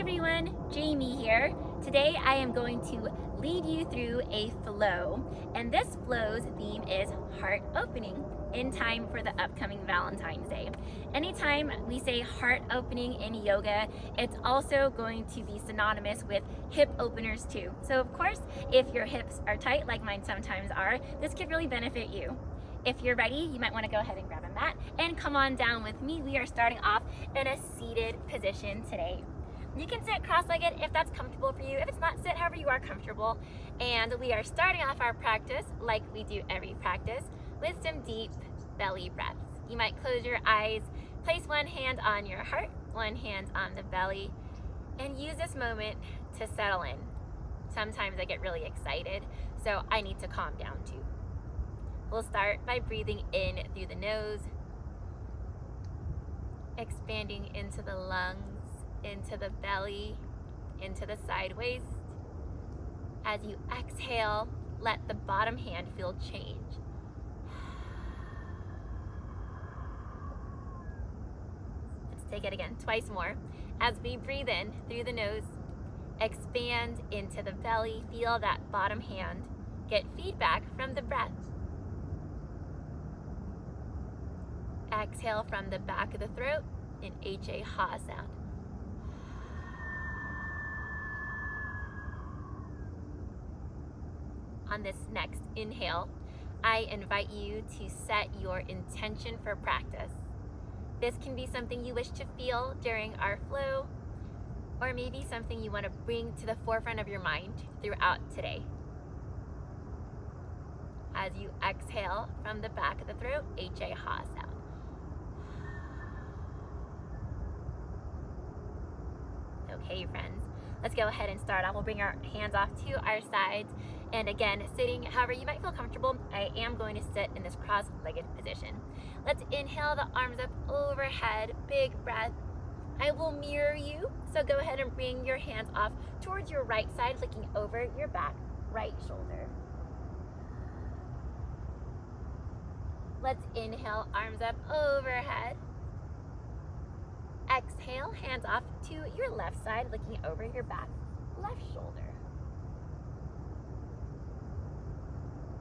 everyone, Jamie here. Today I am going to lead you through a flow, and this flow's theme is heart opening in time for the upcoming Valentine's Day. Anytime we say heart opening in yoga, it's also going to be synonymous with hip openers too. So of course, if your hips are tight like mine sometimes are, this could really benefit you. If you're ready, you might want to go ahead and grab a mat and come on down with me. We are starting off in a seated position today. You can sit cross-legged if that's comfortable for you. If it's not, sit however you are comfortable. And we are starting off our practice like we do every practice with some deep belly breaths. You might close your eyes, place one hand on your heart, one hand on the belly, and use this moment to settle in. Sometimes I get really excited, so I need to calm down too. We'll start by breathing in through the nose, expanding into the lungs, into the belly, into the side waist. As you exhale, let the bottom hand feel change. Let's take it again, twice more. As we breathe in through the nose, expand into the belly, feel that bottom hand get feedback from the breath. Exhale from the back of the throat in H-A-ha sound. On this next inhale, I invite you to set your intention for practice. This can be something you wish to feel during our flow, or maybe something you want to bring to the forefront of your mind throughout today. As you exhale from the back of the throat, H-A-ha sound. Okay, friends, let's go ahead and start off. We'll bring our hands off to our sides. And again, sitting however you might feel comfortable, I am going to sit in this cross-legged position. Let's inhale the arms up overhead, big breath. I will mirror you, so go ahead and bring your hands off towards your right side, looking over your back, right shoulder. Let's inhale, arms up overhead. Exhale, hands off to your left side, looking over your back, left shoulder.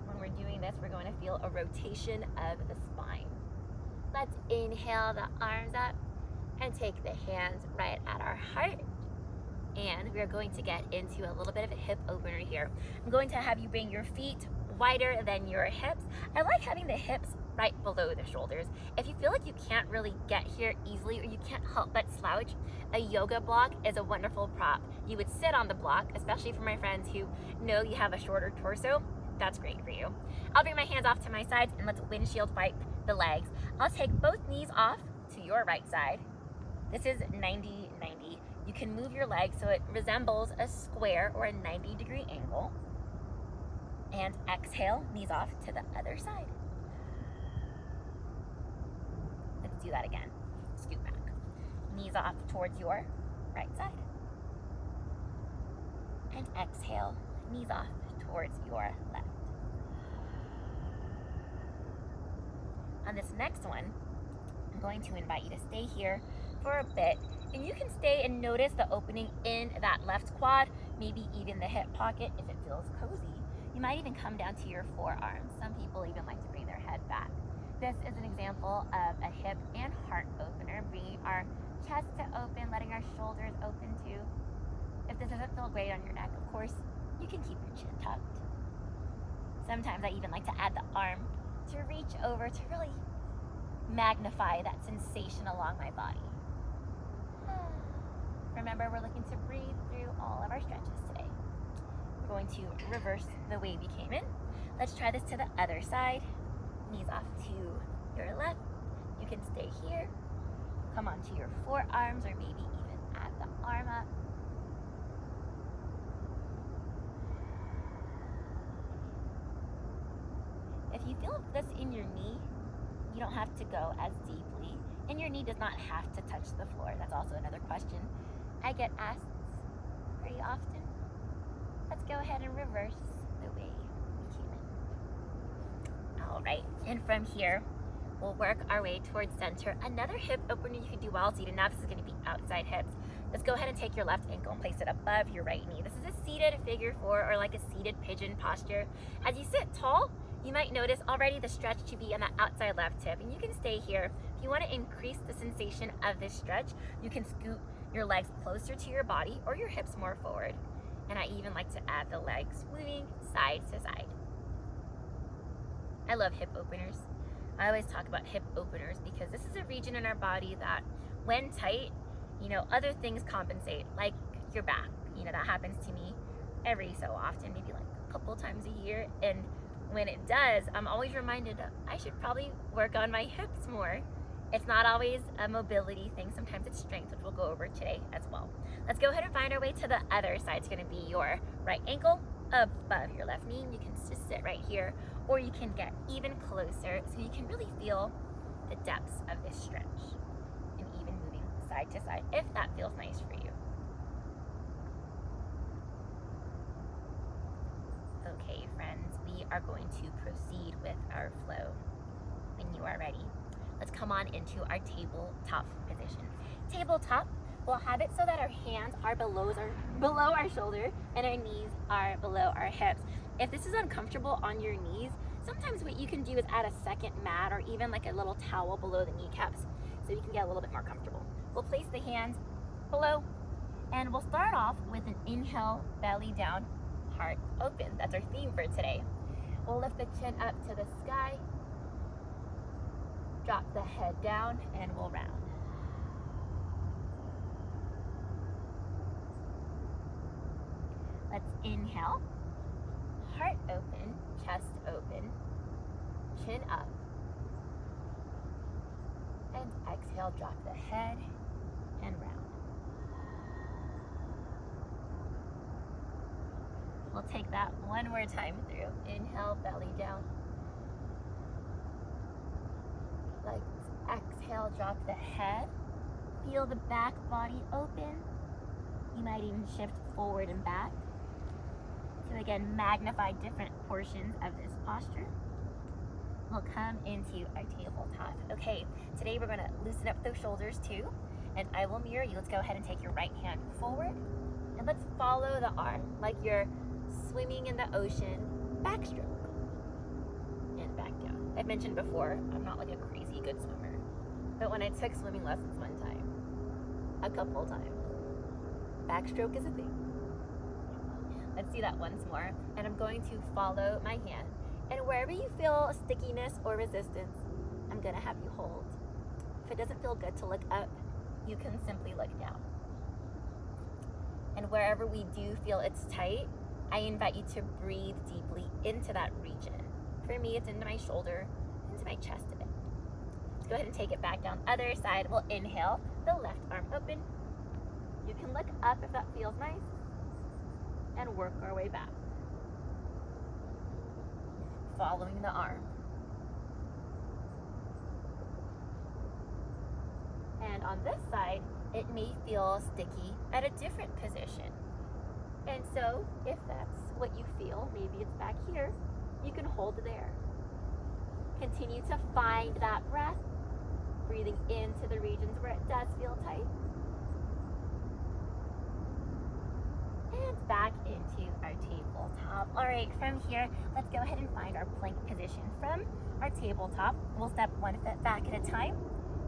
When we're doing this, we're going to feel a rotation of the spine. Let's inhale the arms up and take the hands right at our heart. And we're going to get into a little bit of a hip opener here. I'm going to have you bring your feet wider than your hips. I like having the hips right below the shoulders. If you feel like you can't really get here easily or you can't help but slouch, a yoga block is a wonderful prop. You would sit on the block, especially for my friends who know you have a shorter torso. That's great for you. I'll bring my hands off to my sides and let's windshield wipe the legs. I'll take both knees off to your right side. This is 90-90. You can move your legs so it resembles a square or a 90-degree angle. And exhale, knees off to the other side. Let's do that again. Scoot back. Knees off towards your right side. And exhale, knees off towards your left. On this next one, I'm going to invite you to stay here for a bit, and you can stay and notice the opening in that left quad, maybe even the hip pocket if it feels cozy. You might even come down to your forearms. Some people even like to bring their head back. This is an example of a hip and heart opener, bringing our chest to open, letting our shoulders open too. If this doesn't feel great on your neck, of course, you can keep your chin tucked. Sometimes I even like to add the arm to reach over to really magnify that sensation along my body. Remember, we're looking to breathe through all of our stretches today. We're going to reverse the way we came in. Let's try this to the other side. Knees off to your left. You can stay here. Come onto your forearms or maybe even add the arm up. If you feel this in your knee, you don't have to go as deeply, and your knee does not have to touch the floor. That's also another question I get asked pretty often. Let's go ahead and reverse the way we came in. All right, and from here, we'll work our way towards center. Another hip opener you can do while seated. Now this is going to be outside hips. Let's go ahead and take your left ankle and place it above your right knee. This is a seated figure four, or like a seated pigeon posture. As you sit tall, you might notice already the stretch to be on the outside left hip, and you can stay here. If you want to increase the sensation of this stretch, you can scoot your legs closer to your body or your hips more forward. And I even like to add the legs moving side to side. I love hip openers. I always talk about hip openers because this is a region in our body that when tight, other things compensate, like your back. That happens to me every so often, maybe like a couple times a year. And when it does, I'm always reminded I should probably work on my hips more. It's not always a mobility thing. Sometimes it's strength, which we'll go over today as well. Let's go ahead and find our way to the other side. It's gonna be your right ankle above your left knee. You can just sit right here, or you can get even closer so you can really feel the depths of this stretch and even moving side to side if that feels nice for you. Okay, friends, we are going to proceed with our flow. When you are ready, let's come on into our tabletop position. Tabletop, we'll have it so that our hands are below our shoulder and our knees are below our hips. If this is uncomfortable on your knees, sometimes what you can do is add a second mat or even like a little towel below the kneecaps so you can get a little bit more comfortable. We'll place the hands below, and we'll start off with an inhale, belly down, heart open. That's our theme for today. We'll lift the chin up to the sky, drop the head down, and we'll round. Let's inhale, heart open, chest open, chin up, and exhale, drop the head and round. We'll take that one more time through. Inhale, belly down. Let's exhale, drop the head. Feel the back body open. You might even shift forward and back to again magnify different portions of this posture. We'll come into our tabletop. Okay, today we're gonna loosen up those shoulders too, and I will mirror you. Let's go ahead and take your right hand forward, and let's follow the arm like you're swimming in the ocean, backstroke, and back down. I've mentioned before, I'm not like a crazy good swimmer, but when I took swimming lessons one time, a couple times, backstroke is a thing. Let's do that once more, and I'm going to follow my hand, and wherever you feel stickiness or resistance, I'm gonna have you hold. If it doesn't feel good to look up, you can simply look down. And wherever we do feel it's tight, I invite you to breathe deeply into that region. For me, it's into my shoulder, into my chest a bit. Let's go ahead and take it back down. Other side, we'll inhale, the left arm open. You can look up if that feels nice, and work our way back. Following the arm. And on this side, it may feel sticky at a different position. And so, if that's what you feel, maybe it's back here, you can hold there. Continue to find that breath, breathing into the regions where it does feel tight. And back into our tabletop. All right, from here, let's go ahead and find our plank position. From our tabletop, we'll step one foot back at a time,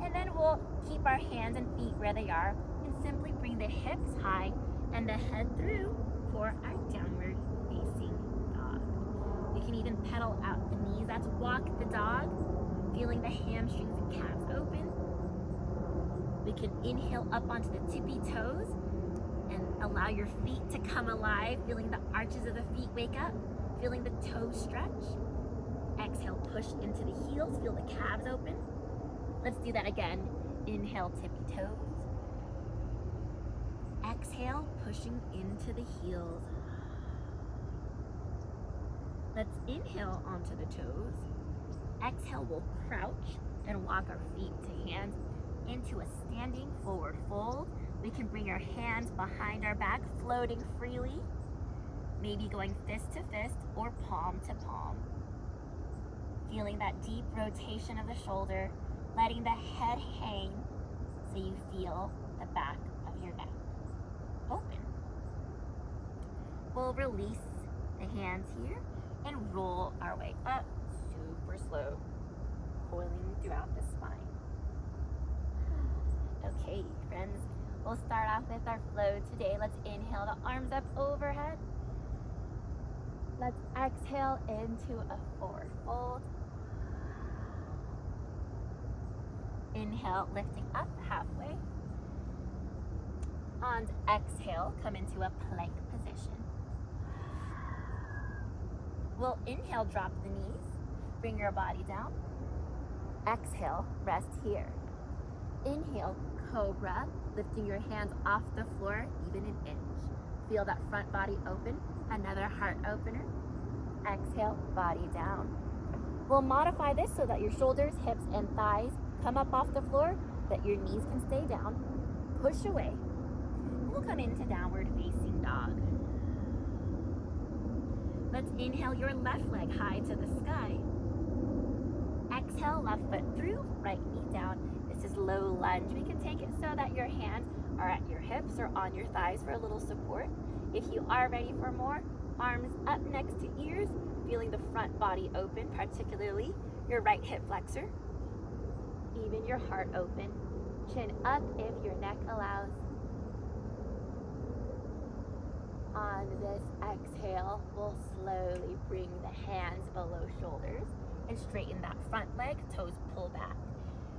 and then we'll keep our hands and feet where they are, and simply bring the hips high and the head through for our downward facing dog. You can even pedal out the knees. That's walk the dog, feeling the hamstrings and calves open. We can inhale up onto the tippy toes and allow your feet to come alive, feeling the arches of the feet wake up, feeling the toes stretch. Exhale, push into the heels, feel the calves open. Let's do that again. Inhale, tippy toes. Exhale, pushing into the heels. Let's inhale onto the toes. Exhale, we'll crouch and walk our feet to hands into a standing forward fold. We can bring our hands behind our back, floating freely, maybe going fist to fist or palm to palm. Feeling that deep rotation of the shoulder, letting the head hang so you feel the back of your neck. We'll release the hands here and roll our way up, super slow, coiling throughout the spine. Okay, friends, we'll start off with our flow today. Let's inhale the arms up overhead. Let's exhale into a forward fold. Inhale, lifting up halfway. On exhale, come into a plank position. We'll inhale, drop the knees, bring your body down. Exhale, rest here. Inhale, cobra, lifting your hands off the floor, even an inch. Feel that front body open, another heart opener. Exhale, body down. We'll modify this so that your shoulders, hips, and thighs come up off the floor, that your knees can stay down. Push away. We'll come into downward facing dog. Let's inhale your left leg high to the sky. Exhale, left foot through, right knee down. This is low lunge. We can take it so that your hands are at your hips or on your thighs for a little support. If you are ready for more, arms up next to ears, feeling the front body open, particularly your right hip flexor. Even your heart open. Chin up if your neck allows. On this exhale, we'll slowly bring the hands below shoulders and straighten that front leg, toes pull back.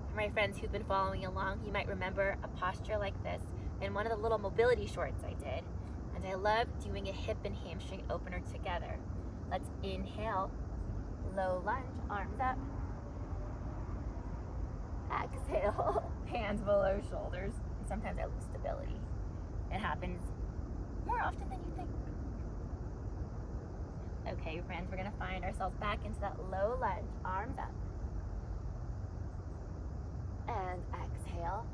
For my friends who've been following along, you might remember a posture like this in one of the little mobility shorts I did. And I love doing a hip and hamstring opener together. Let's inhale, low lunge, arms up. Exhale, hands below shoulders. And sometimes I lose stability. It happens more often than you think. Okay, friends, we're gonna find ourselves back into that low lunge, arms up. And exhale,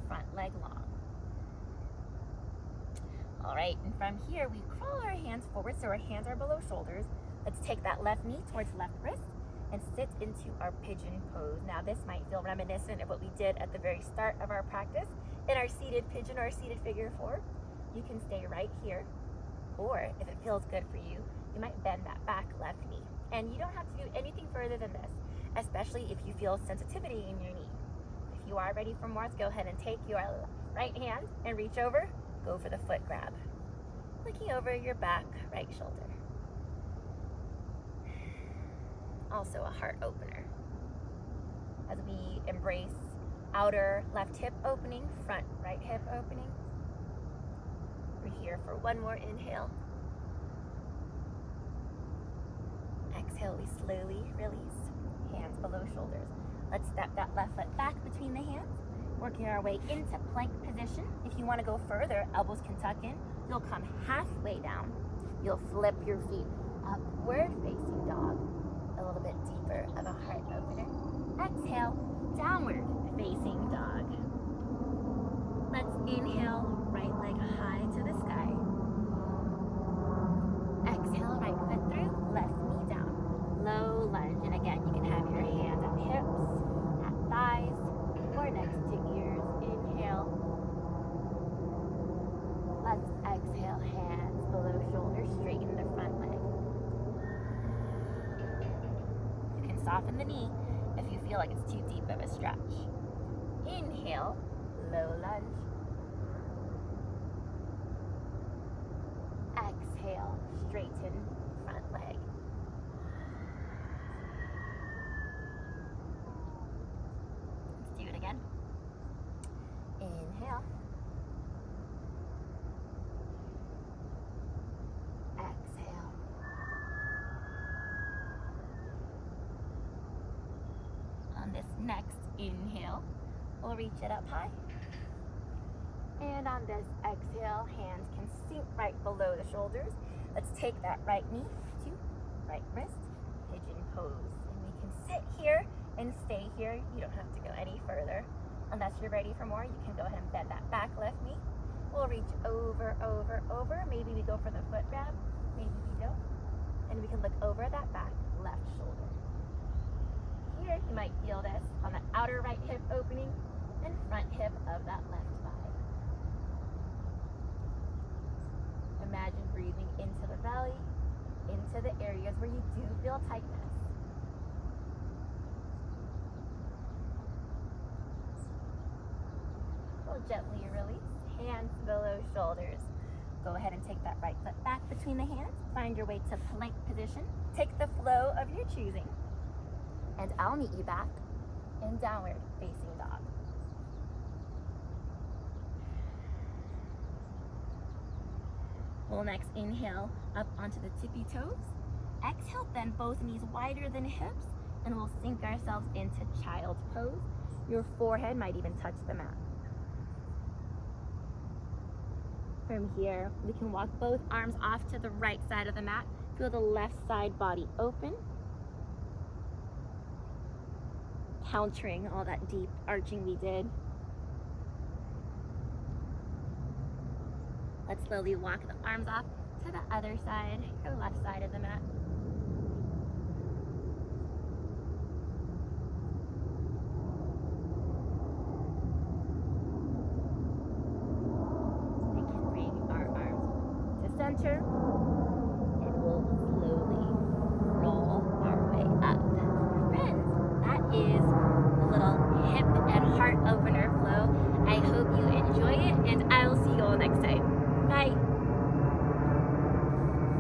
front leg long. All right, and from here, we crawl our hands forward so our hands are below shoulders. Let's take that left knee towards left wrist and sit into our pigeon pose. Now, this might feel reminiscent of what we did at the very start of our practice in our seated pigeon or seated figure four. You can stay right here, or if it feels good for you, you might bend that back left knee. And you don't have to do anything further than this, especially if you feel sensitivity in your knee. If you are ready for more, let's go ahead and take your right hand and reach over, go for the foot grab. Looking over your back, right shoulder. Also a heart opener. As we embrace outer left hip opening, front right hip opening. We're here for one more inhale. Exhale, we slowly release, hands below shoulders. Let's step that left foot back between the hands, working our way into plank position. If you want to go further, elbows can tuck in. You'll come halfway down. You'll flip your feet upward facing dog. A little bit deeper of a heart opener. Exhale, downward facing dog. Let's inhale, right leg high to the sky. Exhale, right foot through, left knee down. Low lunge, and again, you can have your hands at hips, at thighs, or next to ears. Inhale. Let's exhale, hands below shoulders, straighten the front leg. You can soften the knee if you feel like it's too deep of a stretch. Inhale, low lunge. Exhale, straighten front leg. Let's do it again. Inhale. Exhale. On this next inhale, we'll reach it up high. And on this exhale, hands can sink right below the shoulders. Let's take that right knee to right wrist, pigeon pose. And we can sit here and stay here. You don't have to go any further. Unless you're ready for more, you can go ahead and bend that back left knee. We'll reach over, over, over. Maybe we go for the foot grab, maybe we don't. And we can look over that back left shoulder. Here, you might feel this on the outer right hip opening and front hip of that left thigh. Imagine into the areas where you do feel tightness. We'll gently release, hands below shoulders. Go ahead and take that right foot back between the hands. Find your way to plank position. Take the flow of your choosing. And I'll meet you back in downward facing dog. We'll next inhale up onto the tippy toes. Exhale, bend both knees wider than hips, and we'll sink ourselves into child's pose. Your forehead might even touch the mat. From here, we can walk both arms off to the right side of the mat. Feel the left side body open, countering all that deep arching we did. Let's slowly walk the arms off to the other side, your left side of the mat. We can bring our arms to center, and we'll slowly roll our way up. Friends, that is